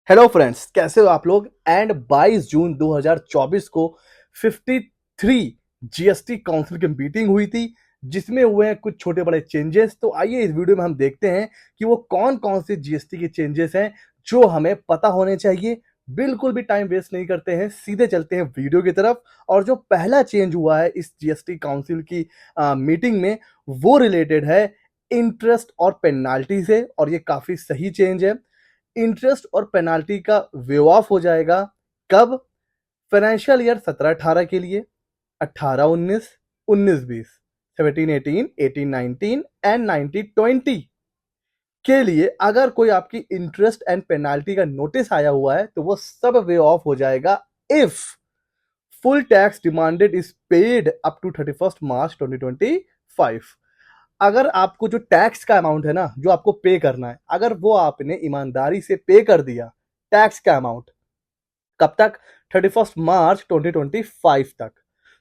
Hello friends, कैसे हो आप लोग। एंड 22 जून 2024 को 53 जीएसटी काउंसिल की मीटिंग हुई थी, जिसमें हुए हैं कुछ छोटे बड़े चेंजेस। तो आइए इस वीडियो में हम देखते हैं कि वो कौन कौन से जीएसटी के चेंजेस हैं जो हमें पता होने चाहिए। बिल्कुल भी टाइम वेस्ट नहीं करते हैं, सीधे चलते हैं वीडियो की तरफ। और जो पहला चेंज हुआ है इस जीएसटी काउंसिल की मीटिंग में, वो रिलेटेड है इंटरेस्ट और पेनाल्टी से, और ये काफी सही चेंज है। इंटरेस्ट और पेनाल्टी का वेव ऑफ हो जाएगा। कब? फाइनेंशियल ईयर 17-18 के लिए, 18-19, 19-20, 17-18, 18-19 एंड 19-20 के लिए अगर कोई आपकी इंटरेस्ट एंड पेनाल्टी का नोटिस आया हुआ है तो वो सब वे ऑफ हो जाएगा if full tax demanded is paid up to 31 March 2025। अगर आपको जो टैक्स का अमाउंट है ना, जो आपको पे करना है, अगर वो आपने ईमानदारी से पे कर दिया टैक्स का अमाउंट, कब तक? 31 मार्च 2025 तक,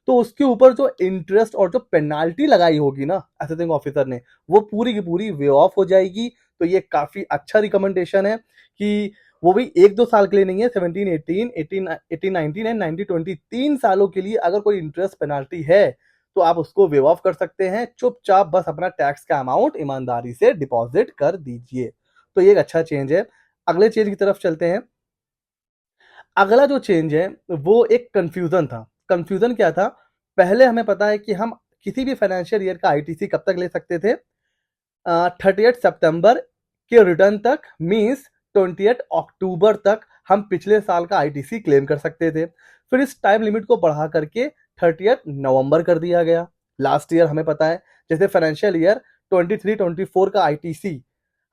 तो उसके ऊपर जो इंटरेस्ट और जो पेनाल्टी लगाई होगी ना असेसिंग ऑफिसर ने, वो पूरी की पूरी वे ऑफ हो जाएगी। तो ये काफी अच्छा रिकमेंडेशन है कि वो भी 1-2 साल के लिए नहीं है, 17-18, 18-19 एंड 19-20 3 सालों के लिए अगर कोई इंटरेस्ट पेनाल्टी है तो आप उसको वेव ऑफ कर सकते हैं। चुपचाप बस अपना टैक्स का अमाउंट ईमानदारी से डिपॉजिट कर दीजिए। तो ये एक अच्छा चेंज है। अगले चेंज की तरफ चलते हैं। अगला जो चेंज है वो एक कंफ्यूजन था। कंफ्यूजन क्या था? पहले हमें पता है कि हम किसी भी फाइनेंशियल ईयर का आईटीसी कब तक ले सकते थे? 30 सितंबर के रिटर्न तक, मीन्स 20 अक्टूबर तक हम पिछले साल का आईटीसी क्लेम कर सकते थे। फिर इस टाइम लिमिट को बढ़ा करके 30 नवंबर कर दिया गया। लास्ट ईयर हमें पता है, जैसे फाइनेंशियल ईयर 23-24 का आईटीसी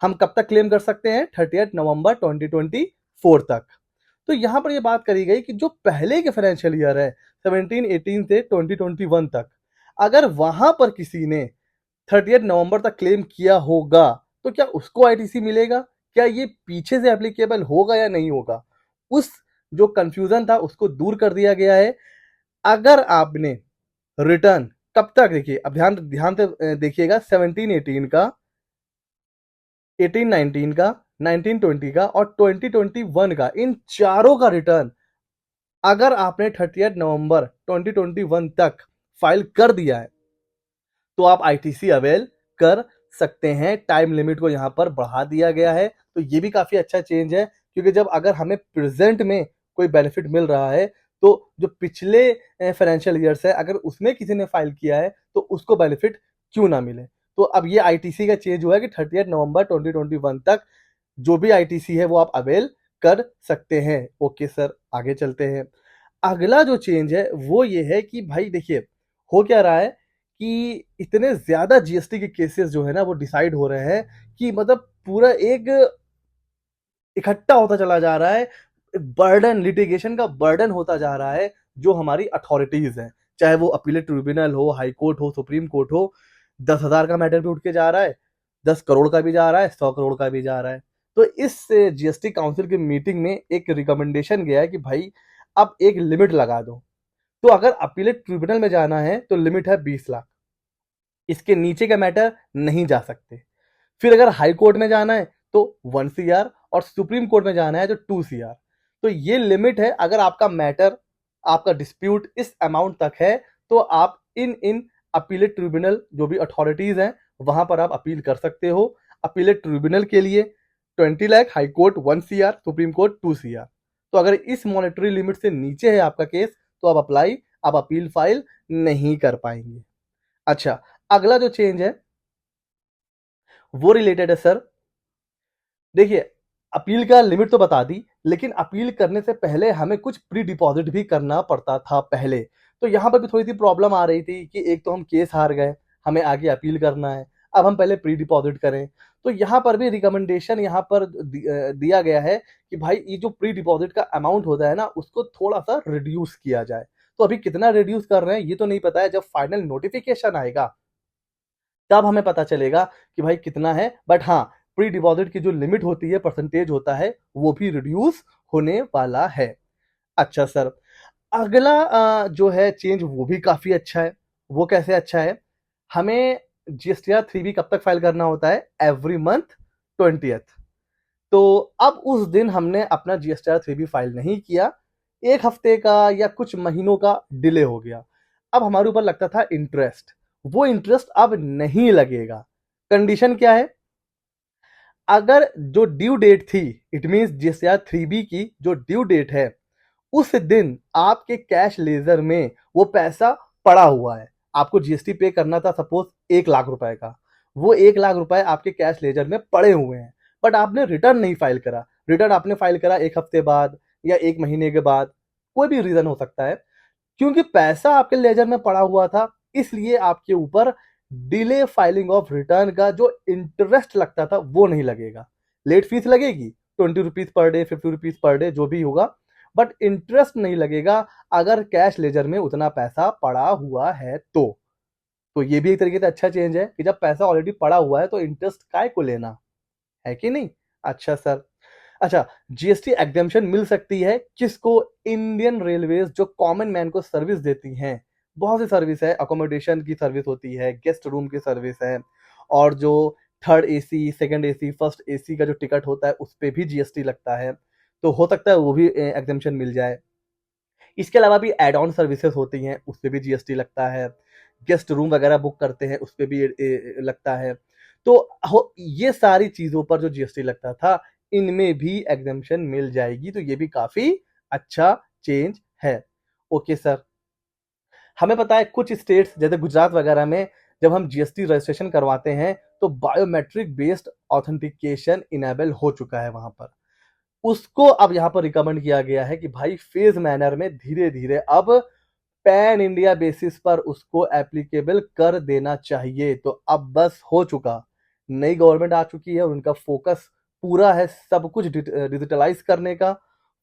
हम कब तक क्लेम कर सकते हैं? 30 नवंबर 2024 तक। तो यहां पर यह बात करी गई कि जो पहले के फाइनेंशियल ईयर है 17-18 से 2021 तक, अगर वहां पर किसी ने 30 नवंबर तक क्लेम किया होगा तो क्या उसको आईटीसी मिलेगा? क्या ये पीछे से एप्लीकेबल होगा या नहीं होगा? उस जो कंफ्यूजन था उसको दूर कर दिया गया है। अगर आपने रिटर्न कब तक, देखिए अब ध्यान ध्यान से देखिएगा, 17-18 का, 18-19 का, 19-20 का और 20-21 का, इन चारों का रिटर्न अगर आपने 30 नवंबर 2021 तक फाइल कर दिया है तो आप आईटीसी अवेल कर सकते हैं। टाइम लिमिट को यहां पर बढ़ा दिया गया है। तो ये भी काफी अच्छा चेंज है, क्योंकि जब अगर हमें प्रेजेंट में कोई बेनिफिट मिल रहा है तो जो पिछले फाइनेंशियल ईयर्स है अगर उसमें किसी ने फाइल किया है तो उसको बेनिफिट क्यों ना मिले। तो अब ये आईटीसी का चेंज हुआ है कि 30 नवंबर 2021 तक जो भी आईटीसी है वो आप अवेल कर सकते हैं। ओके सर, आगे चलते हैं। अगला जो चेंज है वो ये है कि भाई देखिए, हो क्या रहा है कि इतने ज्यादा जीएसटी के केसेस जो है ना वो डिसाइड हो रहे हैं कि मतलब पूरा एक इकट्ठा होता चला जा रहा है। बर्डन, लिटिगेशन का बर्डन होता जा रहा है जो हमारी अथॉरिटीज हैं, चाहे वो अपीलेट ट्रिब्यूनल हो, हाई कोर्ट हो, सुप्रीम कोर्ट हो। 10,000 का मैटर भी उठ के जा रहा है, 10 करोड़ का भी जा रहा है, 100 करोड़ का भी जा रहा है। तो इस जीएसटी काउंसिल की मीटिंग में एक रिकमेंडेशन गया है कि भाई अब एक लिमिट लगा दो। तो अगर अपीलेट ट्रिब्यूनल में जाना है तो लिमिट है 20 लाख, इसके नीचे का मैटर नहीं जा सकते। फिर अगर हाई कोर्ट में जाना है तो 1 CR और सुप्रीम कोर्ट में जाना है तो 2 CR। तो ये लिमिट है। अगर आपका मैटर, आपका डिस्प्यूट इस अमाउंट तक है तो आप इन इन अपीलेट ट्रिब्यूनल जो भी अथॉरिटीज हैं वहां पर आप अपील कर सकते हो। अपीलेट ट्रिब्यूनल के लिए 20 lakh, high court 1 CR, supreme court 2 CR। तो अगर इस मॉनेटरी लिमिट से नीचे है आपका केस तो आप अपील फाइल नहीं कर पाएंगे। अच्छा, अगला जो चेंज है वो रिलेटेड है सर, देखिए, अपील का लिमिट तो बता दी, लेकिन अपील करने से पहले हमें कुछ प्री डिपॉजिट भी करना पड़ता था पहले। तो यहां पर भी थोड़ी सी प्रॉब्लम आ रही थी कि एक तो हम केस हार गए, हमें आगे अपील करना है, अब हम पहले प्री डिपॉजिट करें। तो यहां पर भी रिकमेंडेशन यहां पर दिया गया है कि भाई ये जो प्री डिपॉजिट का अमाउंट होता है ना उसको थोड़ा सा रिड्यूस किया जाए। तो अभी कितना रिड्यूस कर रहे हैं ये तो नहीं पता है, जब फाइनल नोटिफिकेशन आएगा तब हमें पता चलेगा कि भाई कितना है। बट हाँ, प्री डिपॉजिट की जो लिमिट होती है, परसेंटेज होता है, वो भी रिड्यूस होने वाला है। अच्छा सर, अगला जो है चेंज वो भी काफी अच्छा है। वो कैसे अच्छा है? हमें जीएसटीआर 3B कब तक फाइल करना होता है? Every month 20th। तो अब उस दिन हमने अपना जीएसटीआर 3B फाइल नहीं किया, 1 हफ्ते का या कुछ महीनों का डिले हो गया। अब हमारे ऊपर लगता था इंटरेस्ट, वो इंटरेस्ट अब नहीं लगेगा। कंडीशन क्या है? अगर जो ड्यू डेट थी, इट मींस जीएसटीआर 3B की जो ड्यू डेट है, उस दिन आपके कैश लेजर में वो पैसा पड़ा हुआ है, आपको जीएसटी पे करना था सपोज 1 लाख रुपए का, वो 1 लाख रुपए आपके कैश लेजर में पड़े हुए हैं, बट आपने रिटर्न नहीं फाइल करा। रिटर्न आपने फाइल करा 1 हफ्ते बाद या 1 महीने के बाद, कोई भी रीजन हो सकता है। क्योंकि पैसा आपके लेजर में पड़ा हुआ था, इसलिए आपके ऊपर डिले फाइलिंग ऑफ रिटर्न का जो इंटरेस्ट लगता था वो नहीं लगेगा। लेट फीस लगेगी 20 rupees per day, 50 rupees per day, जो भी होगा, बट इंटरेस्ट नहीं लगेगा अगर कैश लेजर में उतना पैसा पड़ा हुआ है तो ये भी एक तरीके से अच्छा चेंज है कि जब पैसा ऑलरेडी पड़ा हुआ है तो इंटरेस्ट काय को लेना, है कि नहीं? अच्छा सर। अच्छा, जीएसटी एग्जेम्पशन मिल सकती है किसको? इंडियन रेलवेज जो कॉमन मैन को सर्विस देती हैं। बहुत सी सर्विस है, अकोमोडेशन की सर्विस होती है, गेस्ट रूम की सर्विस है, और जो third AC, second AC, first AC का जो टिकट होता है उस पे भी जीएसटी लगता है, तो हो सकता है वो भी एग्जेम्पशन मिल जाए। इसके अलावा भी एड ऑन सर्विसेज होती हैं, उस पे भी जीएसटी लगता है। गेस्ट रूम वगैरह बुक करते हैं उस पे भी लगता है। तो ये सारी चीजों पर जो जीएसटी लगता था, इनमें भी एग्जेम्पशन मिल जाएगी, तो ये भी काफी अच्छा चेंज है। Okay sir. हमें पता है कुछ स्टेट्स जैसे गुजरात वगैरह में जब हम जीएसटी रजिस्ट्रेशन करवाते हैं तो बायोमेट्रिक बेस्ड ऑथेंटिकेशन इनेबल हो चुका है वहां पर। उसको अब यहाँ पर रिकमेंड किया गया है कि भाई फेज मैनर में धीरे धीरे अब पैन इंडिया बेसिस पर उसको एप्लीकेबल कर देना चाहिए। तो अब बस हो चुका, नई गवर्नमेंट आ चुकी है और उनका फोकस पूरा है सब कुछ डिजिटलाइज करने का,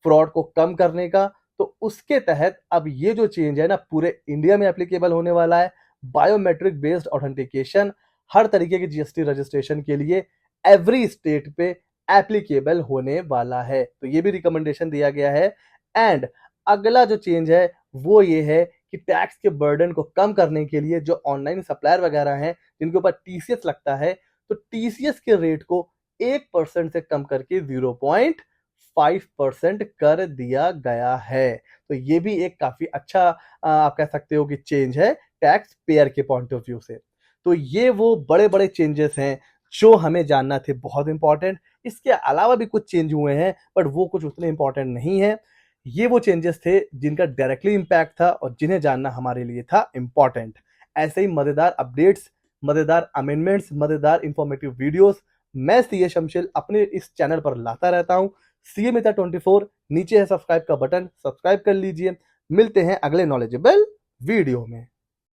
फ्रॉड को कम करने का। तो उसके तहत अब ये जो चेंज है ना पूरे इंडिया में एप्लीकेबल होने वाला है। बायोमेट्रिक बेस्ड ऑथेंटिकेशन हर तरीके की जीएसटी रजिस्ट्रेशन के लिए एवरी स्टेट पे एप्लीकेबल होने वाला है, तो ये भी रिकमेंडेशन दिया गया है। एंड अगला जो चेंज है वो ये है कि टैक्स के बर्डन को कम करने के लिए जो ऑनलाइन सप्लायर वगैरह हैं जिनके ऊपर टीसीएस लगता है, तो टीसीएस के रेट को 1% से कम करके 0.5% कर दिया गया है। तो ये भी एक काफी अच्छा आप कह सकते हो कि चेंज है टैक्स पेयर के पॉइंट ऑफ व्यू से। तो ये वो बड़े बड़े चेंजेस हैं जो हमें जानना थे, बहुत इंपॉर्टेंट। इसके अलावा भी कुछ चेंज हुए हैं बट वो कुछ उतने इंपॉर्टेंट नहीं है। ये वो चेंजेस थे जिनका डायरेक्टली इंपैक्ट था और जिन्हें जानना हमारे लिए था इंपॉर्टेंट। ऐसे ही मजेदार अपडेट्स, मजेदार अमेंडमेंट्स, मजेदार इंफॉर्मेटिव वीडियोस मैं सीए शमशेल अपने इस चैनल पर लाता रहता हूं। सीए मित्र 24, नीचे है सब्सक्राइब का बटन, सब्सक्राइब कर लीजिए। मिलते हैं अगले नॉलेजेबल वीडियो में।